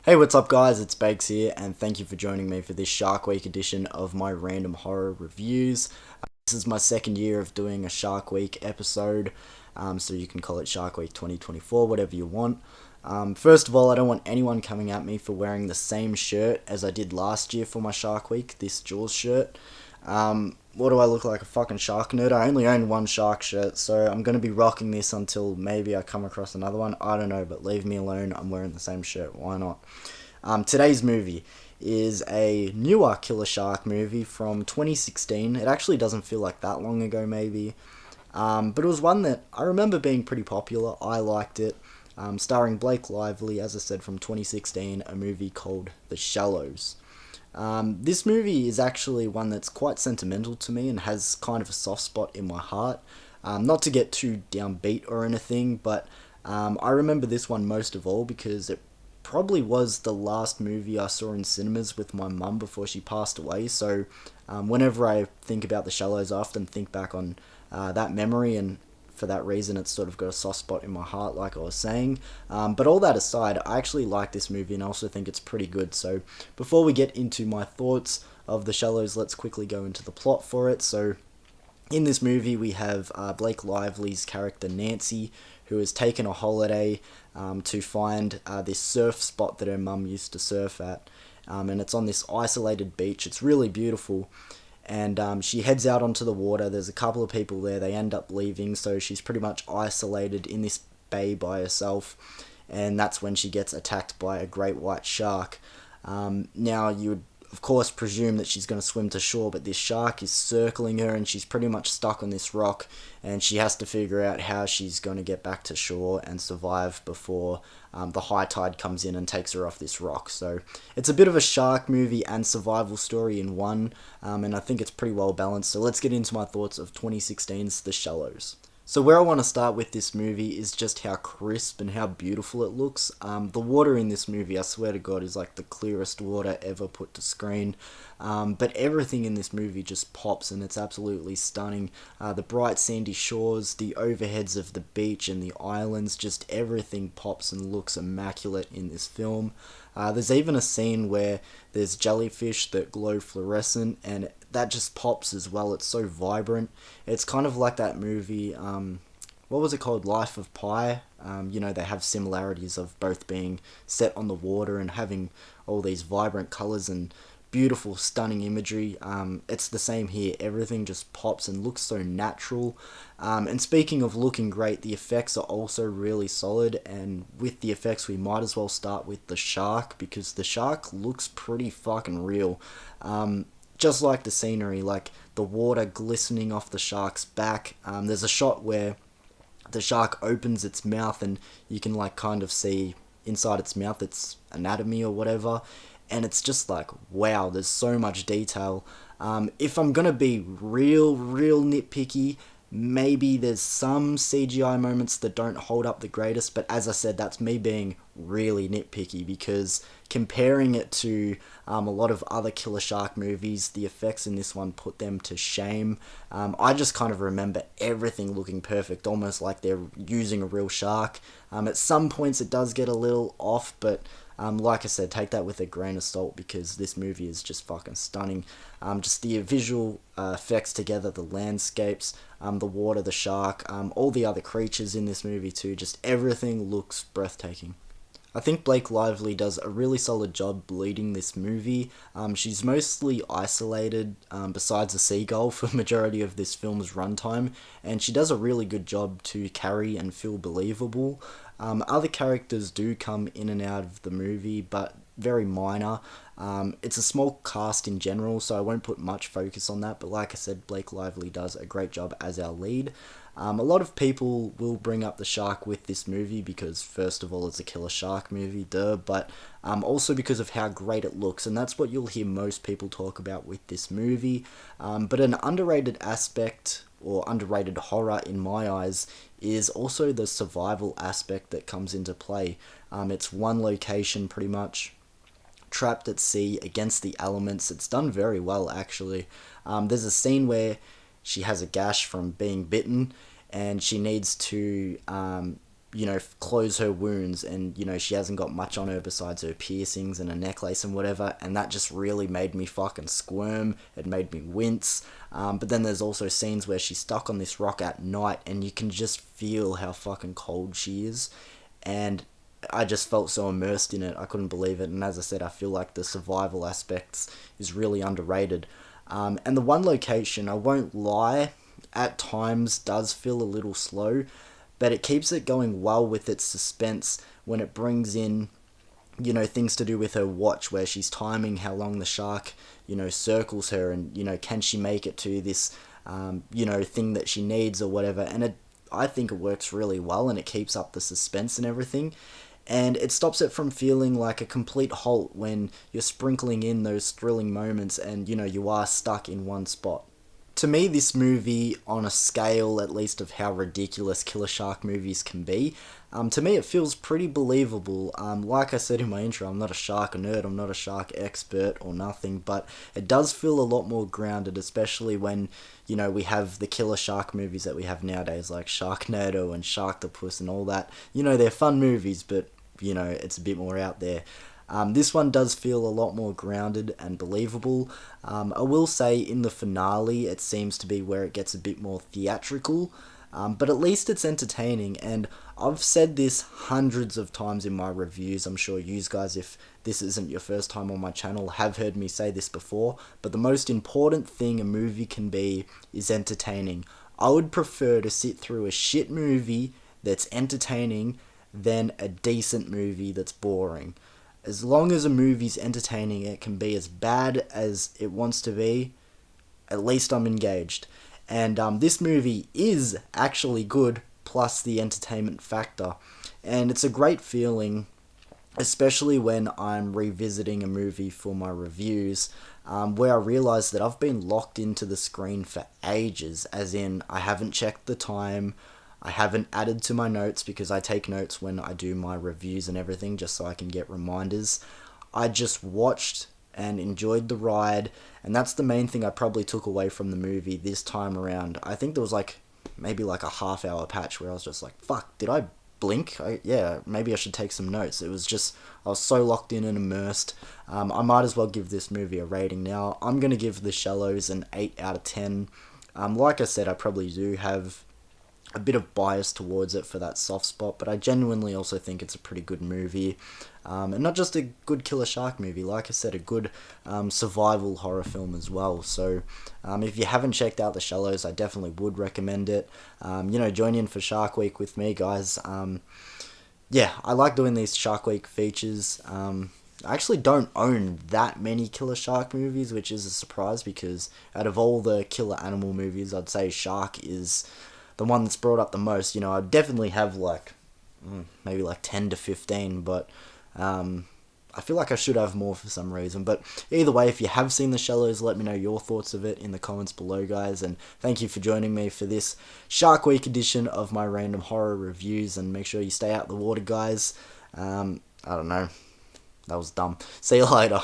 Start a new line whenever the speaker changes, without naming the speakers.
Hey, what's up, guys? It's Bakes here, and thank you for joining me for this Shark Week edition of my random horror reviews. This is my second year of doing a Shark Week episode, so you can call it Shark Week 2024, whatever you want. First of all, I don't want anyone coming at me for wearing the same shirt as I did last year for my Shark Week, this Jaws shirt. What do I look like, a fucking shark nerd? I only own one shark shirt, so I'm going to be rocking this until maybe I come across another one. I don't know, but leave me alone. I'm wearing the same shirt. Why not? Today's movie is a newer Killer Shark movie from 2016. It actually doesn't feel like that long ago, maybe. But it was one that I remember being pretty popular. I liked it. Starring Blake Lively, as I said, from 2016, a movie called The Shallows. This movie is actually one that's quite sentimental to me and has kind of a soft spot in my heart. Not to get too downbeat or anything, but I remember this one most of all because it probably was the last movie I saw in cinemas with my mum before she passed away. So whenever I think about The Shallows, I often think back on that memory, and for that reason, it's sort of got a soft spot in my heart, like I was saying. But all that aside, I actually like this movie and also think it's pretty good. So before we get into my thoughts of The Shallows, let's quickly go into the plot for it. So in this movie, we have Blake Lively's character Nancy, who has taken a holiday to find this surf spot that her mum used to surf at. And it's on this isolated beach. It's really beautiful. And she heads out onto the water. There's a couple of people there. They end up leaving, so she's pretty much isolated in this bay by herself. And that's when she gets attacked by a great white shark. Now, you would, of course, presume that she's going to swim to shore, but this shark is circling her and she's pretty much stuck on this rock, and she has to figure out how she's going to get back to shore and survive before the high tide comes in and takes her off this rock. So it's a bit of a shark movie and survival story in one, and I think it's pretty well balanced. So let's get into my thoughts of 2016's The Shallows. So where I want to start with this movie is just how crisp and how beautiful it looks. The water in this movie, I swear to God, is like the clearest water ever put to screen. But everything in this movie just pops, and it's absolutely stunning. The bright sandy shores, the overheads of the beach and the islands, just everything pops and looks immaculate in this film. There's even a scene where there's jellyfish that glow fluorescent, and that just pops as well. It's so vibrant. It's kind of like that movie, what was it called? Life of Pi. They have similarities of both being set on the water and having all these vibrant colors and beautiful, stunning imagery. It's the same here. Everything just pops and looks so natural. And speaking of looking great, the effects are also really solid. And with the effects, we might as well start with the shark, because the shark looks pretty fucking real. Just like the scenery, like the water glistening off the shark's back. There's a shot where the shark opens its mouth and you can like kind of see inside its mouth its anatomy or whatever, and it's just like, wow, there's so much detail. If I'm gonna be real nitpicky, maybe there's some CGI moments that don't hold up the greatest, but as I said, that's me being really nitpicky, because comparing it to a lot of other Killer Shark movies, the effects in this one put them to shame. I just kind of remember everything looking perfect, almost like they're using a real shark. At some points it does get a little off, but like I said, take that with a grain of salt, because this movie is just fucking stunning. Just the visual effects together, the landscapes, the water, the shark, all the other creatures in this movie too, just everything looks breathtaking. I think Blake Lively does a really solid job leading this movie. She's mostly isolated, besides a seagull, for the majority of this film's runtime, and she does a really good job to carry and feel believable. Other characters do come in and out of the movie, but very minor. It's a small cast in general, so I won't put much focus on that, but like I said, Blake Lively does a great job as our lead. A lot of people will bring up the shark with this movie because, first of all, it's a Killer Shark movie, duh, but also because of how great it looks, and that's what you'll hear most people talk about with this movie. But an underrated aspect, or underrated horror in my eyes, is also the survival aspect that comes into play. It's one location pretty much, trapped at sea against the elements. It's done very well, actually. There's a scene where she has a gash from being bitten, and she needs to close her wounds, and she hasn't got much on her besides her piercings and a necklace and whatever, and that just really made me fucking squirm. It made me wince. But then there's also scenes where she's stuck on this rock at night, and you can just feel how fucking cold she is, and I just felt so immersed in it. I couldn't believe it. And as I said, I feel like the survival aspects is really underrated. And the one location, I won't lie, at times does feel a little slow, but it keeps it going well with its suspense when it brings in, things to do with her watch, where she's timing how long the shark, circles her, and, can she make it to this, thing that she needs or whatever. And I think it works really well, and it keeps up the suspense and everything. And it stops it from feeling like a complete halt when you're sprinkling in those thrilling moments and, you are stuck in one spot. To me, this movie, on a scale at least of how ridiculous killer shark movies can be, to me it feels pretty believable. Like I said in my intro, I'm not a shark nerd, I'm not a shark expert or nothing, but it does feel a lot more grounded, especially when, we have the killer shark movies that we have nowadays, like Sharknado and Sharktopus and all that. They're fun movies, but, it's a bit more out there. This one does feel a lot more grounded and believable. I will say in the finale, it seems to be where it gets a bit more theatrical, but at least it's entertaining. And I've said this hundreds of times in my reviews. I'm sure you guys, if this isn't your first time on my channel, have heard me say this before, but the most important thing a movie can be is entertaining. I would prefer to sit through a shit movie that's entertaining than a decent movie that's boring. As long as a movie's entertaining, it can be as bad as it wants to be, at least I'm engaged. And this movie is actually good, plus the entertainment factor. And it's a great feeling, especially when I'm revisiting a movie for my reviews, where I realise that I've been locked into the screen for ages, as in I haven't checked the time, I haven't added to my notes because I take notes when I do my reviews and everything just so I can get reminders. I just watched and enjoyed the ride, and that's the main thing I probably took away from the movie this time around. I think there was maybe a half-hour patch where I was just like, fuck, did I blink? Yeah, maybe I should take some notes. It was just, I was so locked in and immersed. I might as well give this movie a rating now. I'm going to give The Shallows an 8 out of 10. Like I said, I probably do have a bit of bias towards it for that soft spot, but I genuinely also think it's a pretty good movie, and not just a good killer shark movie, like I said, a good survival horror film as well. So if you haven't checked out The Shallows, I definitely would recommend it. Join in for Shark Week with me, guys. Yeah, I like doing these Shark Week features. I actually don't own that many killer shark movies, which is a surprise, because out of all the killer animal movies, I'd say shark is the one that's brought up the most. I definitely have maybe 10 to 15, but I feel like I should have more for some reason. But either way, if you have seen The Shallows, let me know your thoughts of it in the comments below, guys. And thank you for joining me for this Shark Week edition of my random horror reviews. And make sure you stay out the water, guys. I don't know. That was dumb. See you later.